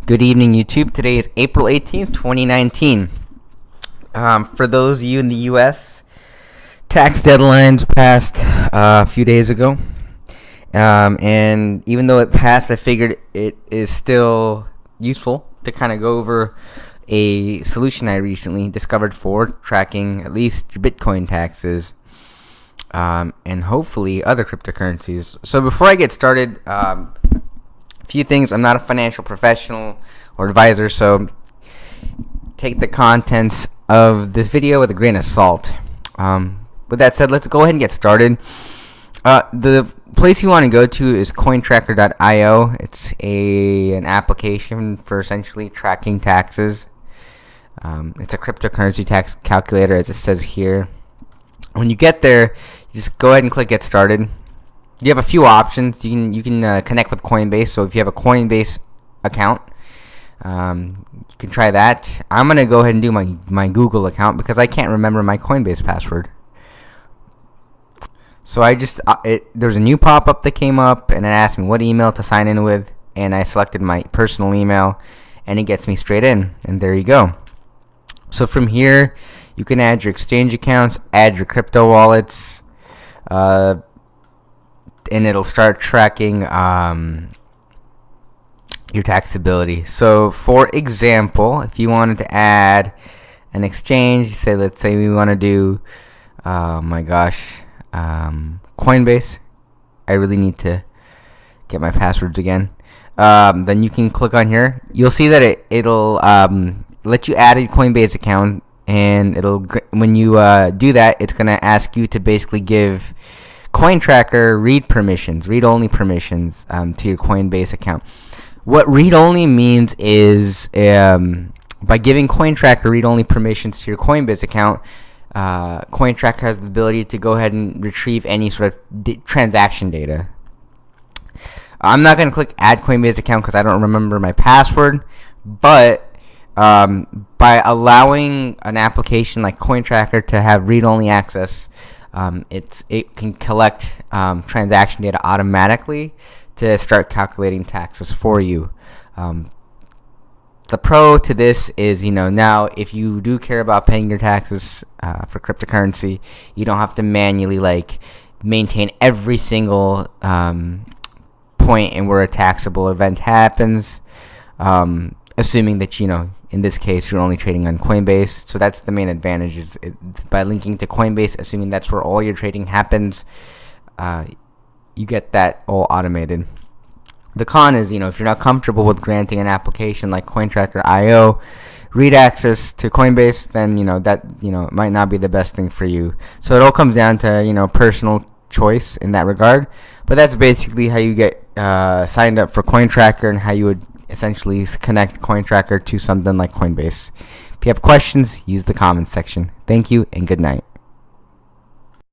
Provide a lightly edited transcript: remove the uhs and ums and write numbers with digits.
Good evening, YouTube. Today is April 18th, 2019. For those of you in the U.S., tax deadlines passed a few days ago. And even though it passed, I figured it is still useful to kind of go over a solution I recently discovered for tracking at least your Bitcoin taxes and hopefully other cryptocurrencies. So before I get started, few things. I'm not a financial professional or advisor, so take the contents of this video with a grain of salt. With that said, let's go ahead and get started. The place you want to go to is CoinTracker.io. It's an application for essentially tracking taxes. It's a cryptocurrency tax calculator, as it says here. When you get there, you just go ahead and click Get Started. You have a few options. You can connect with Coinbase. So if you have a Coinbase account, you can try that. I'm gonna go ahead and do my Google account because I can't remember my Coinbase password. So there's a new pop-up that came up, and it asked me what email to sign in with, and I selected my personal email, and it gets me straight in, and there you go. So from here, you can add your exchange accounts, add your crypto wallets, and it'll start tracking your taxability. So for example, if you wanted to add an exchange, let's say we want to do Coinbase. I really need to get my passwords again. Then you can click on here. You'll see that it'll let you add a Coinbase account, and when you do that, it's gonna ask you to basically give CoinTracker read-only permissions to your Coinbase account. What read-only means is by giving CoinTracker read-only permissions to your Coinbase account, CoinTracker has the ability to go ahead and retrieve any sort of transaction data. I'm not going to click Add Coinbase account because I don't remember my password, but by allowing an application like CoinTracker to have read-only access, it can collect transaction data automatically to start calculating taxes for you. The pro to this is, now if you do care about paying your taxes for cryptocurrency, you don't have to manually maintain every single point in where a taxable event happens, assuming that in this case you're only trading on Coinbase. So that's the main advantage, is by linking to Coinbase, assuming that's where all your trading happens, you get that all automated. The con is, if you're not comfortable with granting an application like CoinTracker.io read access to Coinbase, then it might not be the best thing for you. So it all comes down to personal choice in that regard. But that's basically how you get signed up for CoinTracker and how you would essentially connect CoinTracker to something like Coinbase. If you have questions, use the comments section. Thank you and good night.